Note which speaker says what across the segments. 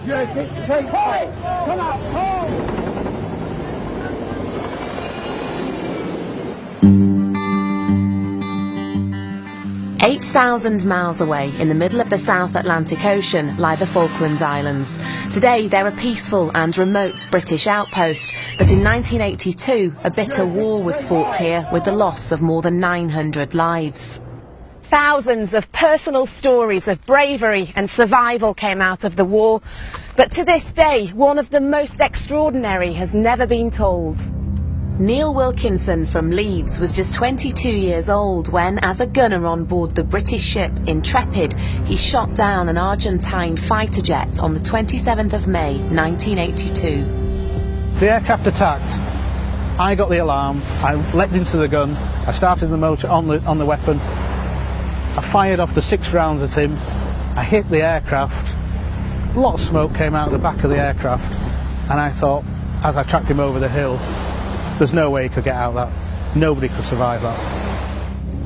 Speaker 1: Jerk it straight. Come on, pull!
Speaker 2: 8,000 miles away in the middle of the South Atlantic Ocean lie the Falkland Islands. Today they're a peaceful and remote British outpost, but in 1982 a bitter war was fought here with the loss of more than 900 lives. Thousands of personal stories of bravery and survival came out of the war, but to this day one of the most extraordinary has never been told. Neil Wilkinson from Leeds was just 22 years old when, as a gunner on board the British ship Intrepid, he shot down an Argentine fighter jet on the 27th of May 1982.
Speaker 3: The aircraft attacked. I got the alarm, I leapt into the gun, I started the motor on the weapon, I fired off the 6 rounds at him, I hit the aircraft, a lot of smoke came out of the back of the aircraft, and I thought, as I tracked him over the hill, there's no way he could get out of that. Nobody could survive that.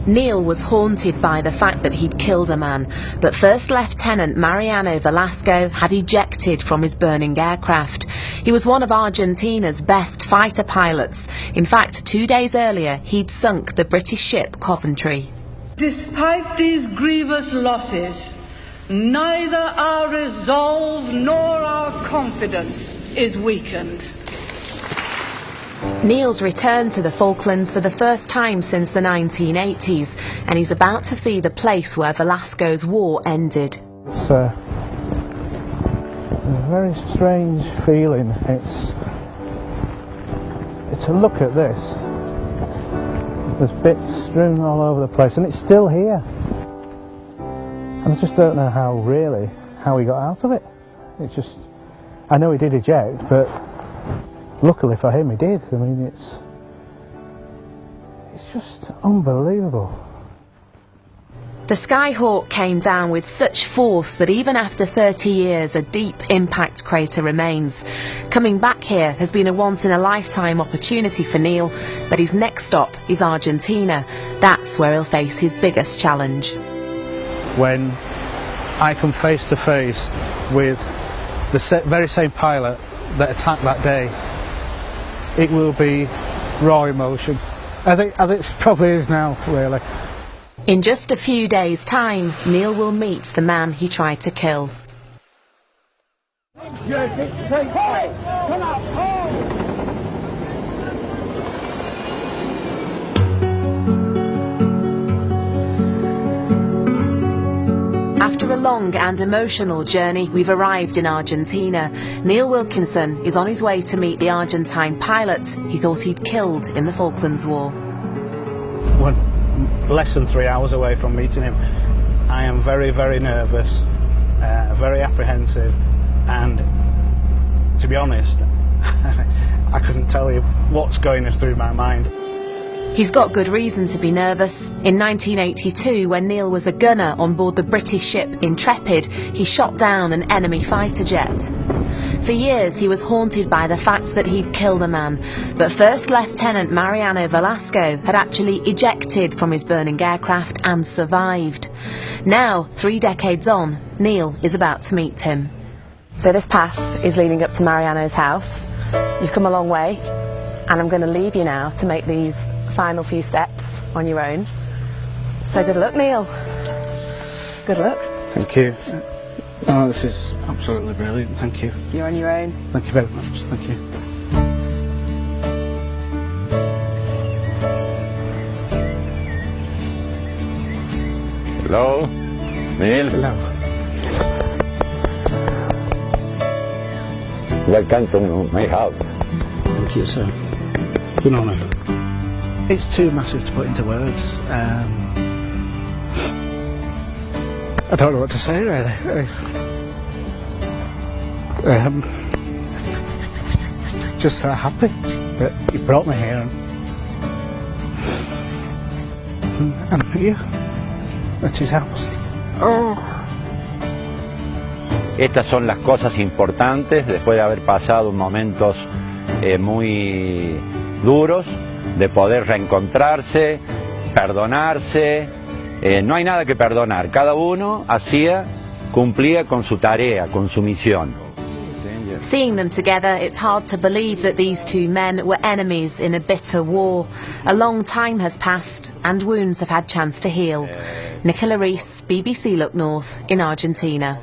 Speaker 2: Neil was haunted by the fact that he'd killed a man, but First Lieutenant Mariano Velasco had ejected from his burning aircraft. He was one of Argentina's best fighter pilots. In fact, 2 days earlier, he'd sunk the British ship Coventry.
Speaker 4: Despite these grievous losses, neither our resolve nor our confidence is weakened.
Speaker 2: Neil's returned to the Falklands for the first time since the 1980s, and he's about to see the place where Velasco's war ended.
Speaker 3: It's a very strange feeling. It's a look at this. There's bits strewn all over the place, and it's still here. And I just don't know how he got out of it. It's just, I know he did eject, but luckily for him he did. I mean, it's just unbelievable.
Speaker 2: The Skyhawk came down with such force that even after 30 years a deep impact crater remains. Coming back here has been a once-in-a-lifetime opportunity for Neil, but his next stop is Argentina. That's where he'll face his biggest challenge.
Speaker 3: When I come face to face with the very same pilot that attacked that day, it will be raw emotion, as it probably is now, really.
Speaker 2: In just a few days' time, Neil will meet the man he tried to kill.
Speaker 1: Jerk it straight. Come on, pull!
Speaker 2: After a long and emotional journey, we've arrived in Argentina. Neil Wilkinson is on his way to meet the Argentine pilot he thought he'd killed in the Falklands War.
Speaker 3: We're less than 3 hours away from meeting him. I am very, very nervous, very apprehensive, and to be honest, I couldn't tell you what's going through my mind.
Speaker 2: He's got good reason to be nervous. In 1982, when Neil was a gunner on board the British ship Intrepid, he shot down an enemy fighter jet. For years he was haunted by the fact that he'd killed a man, but First Lieutenant Mariano Velasco had actually ejected from his burning aircraft and survived. Now, 3 decades on, Neil is about to meet him. So this path is leading up to Mariano's house. You've come a long way, and I'm going to leave you now to make these final few steps on your own. So good luck, Neil. Good luck.
Speaker 3: Thank you. Oh, this is absolutely brilliant. Thank you.
Speaker 2: You're on your own.
Speaker 3: Thank you very much. Thank you.
Speaker 5: Hello, Neil.
Speaker 3: Hello.
Speaker 5: Welcome to my house.
Speaker 3: Thank you, sir. It's an honour. It's too massive to put into words. I don't know what to say, really. Just so happy that you brought me here, and I'm here at his house. Oh.
Speaker 5: Estas son las cosas importantes después de haber pasado momentos muy duros, de poder reencontrarse, perdonarse. No hay nada que perdonar, cada uno cumplía con su tarea, con su misión.
Speaker 2: Seeing them together, it's hard to believe that these two men were enemies in a bitter war. A long time has passed and wounds have had chance to heal. Nicola Rees, BBC Look North in Argentina.